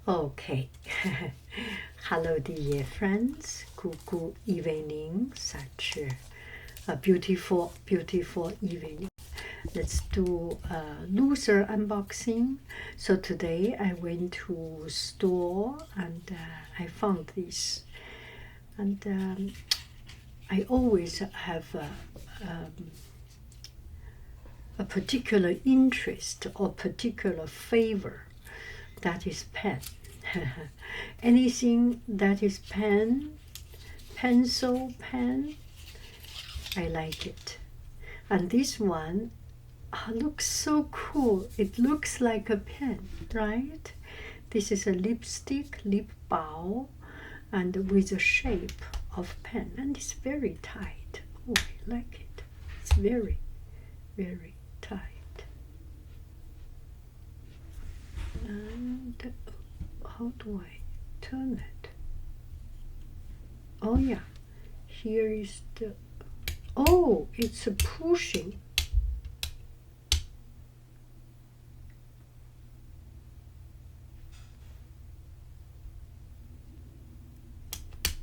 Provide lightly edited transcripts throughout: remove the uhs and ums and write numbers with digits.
Okay. Hello, dear friends. Good evening. Such a beautiful, beautiful evening. Let's do a loser unboxing. So today I went to store and I found this. And I always have a particular interest or particular favor. That is pen. Anything that is pen, pencil, pen, I like it. And this one looks so cool. It looks like a pen, right? This is a lipstick, lip balm, and with a shape of pen. And it's very tight. Oh, I like it. It's very, very tight. And how do I turn it? Oh yeah, here is the, oh, it's a pushing.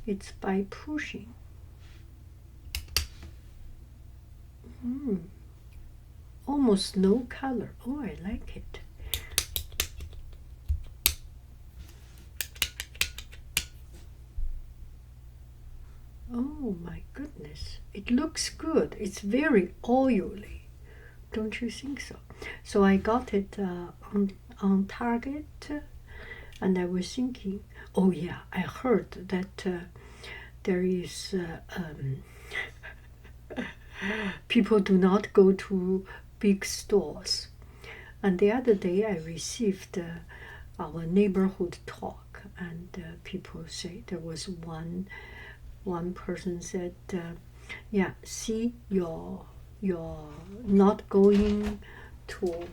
It's by pushing. Almost no color. Oh, I like it. Oh my goodness, it looks good. It's very oily, don't you think so? So I got it on Target, and I was thinking, oh yeah, I heard that there is people do not go to big stores. And the other day I received our neighborhood talk, and people say there was one person said, yeah, see, you're not going to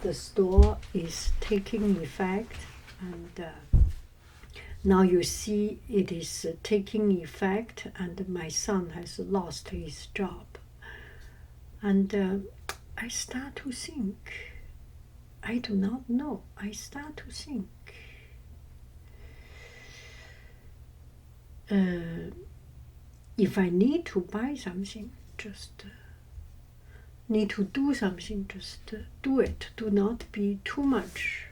the store is taking effect, and now you see it is taking effect, and my son has lost his job. And I start to think, I do not know, I start to think, if I need to buy something, just need to do something, just do it. Do not be too much,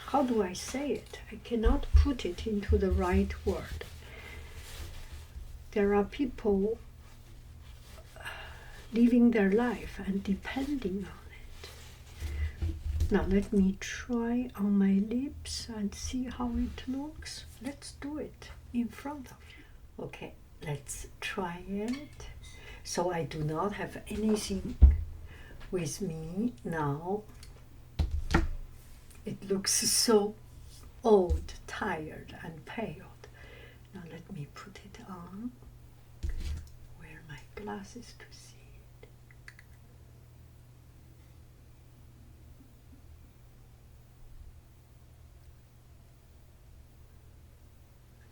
how do I say it? I cannot put it into the right word. There are people living their life and depending on it. Now let me try on my lips and see how it looks. Let's do it in front of you. Okay, let's try it. So I do not have anything with me now. It looks so old, tired, and pale. Now let me put it on. Wear my glasses to see it.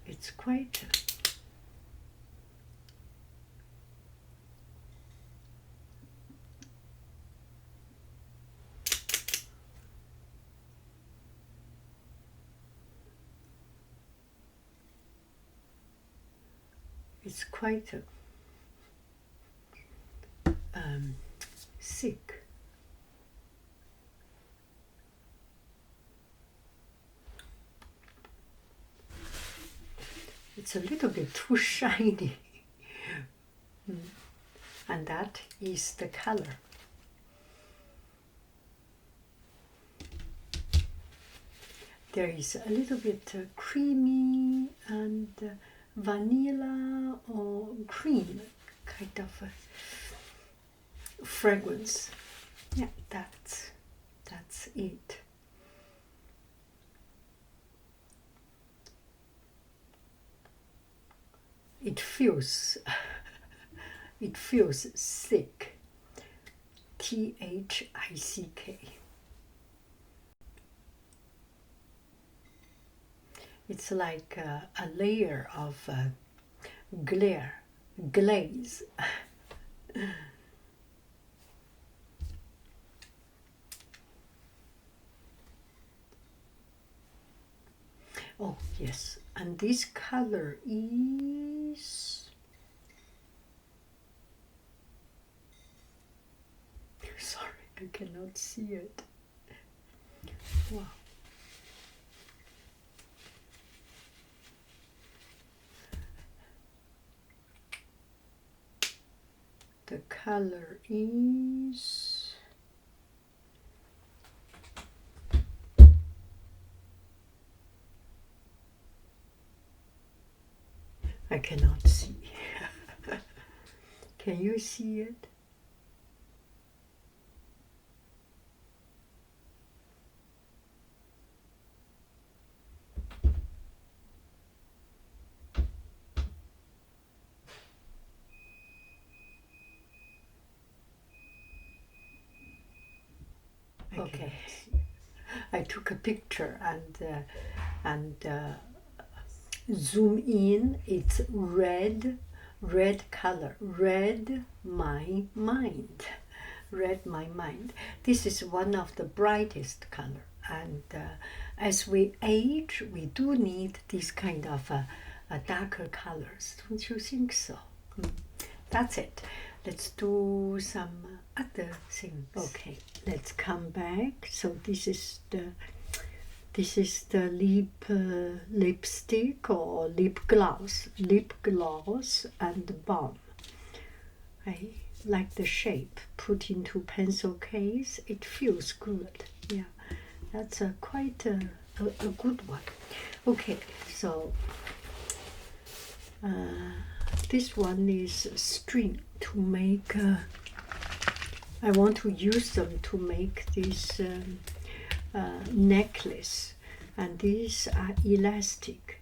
It's quite thick. It's a little bit too shiny. And that is the color. There is a little bit creamy and vanilla or cream kind of a fragrance. Yeah, that's it. It feels thick. thick. It's like a layer of glaze. Yes, and this color is, sorry, I cannot see it. Wow. The color is, I cannot see. Can you see it? Okay. I took a picture and zoom in. It's red color. Read my mind. Read my mind. This is one of the brightest color. And as we age, we do need this kind of darker colors. Don't you think so? That's it. Let's do some other things. Okay, let's come back. So this is the lipstick or lip gloss and balm. I like the shape. Put into pencil case. It feels good. Yeah, that's quite a good one. Okay, so. This one is string to make, I want to use them to make this necklace, and these are elastic.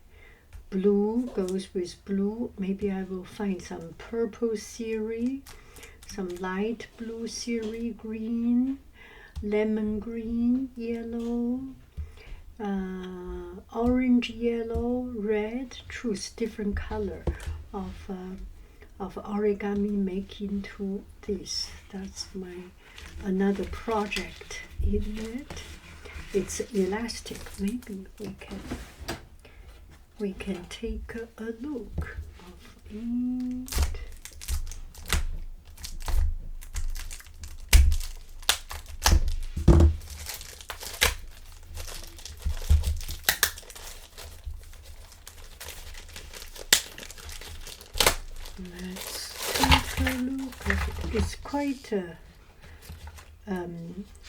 Blue goes with blue. Maybe I will find some purple series, some light blue series, green, lemon green, yellow, orange, yellow, red. Choose different color of origami making to this. That's my another project in it. It's elastic. Maybe we can take a look of it. Let's take a look at it. It's quite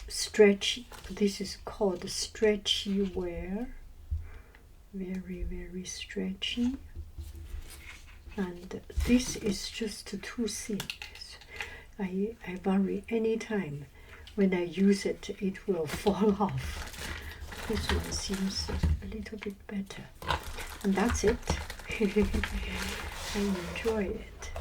stretchy. This is called stretchy wear. Very, very stretchy. And this is just too thin. I worry anytime when I use it, it will fall off. This one seems a little bit better. And that's it. I enjoy it.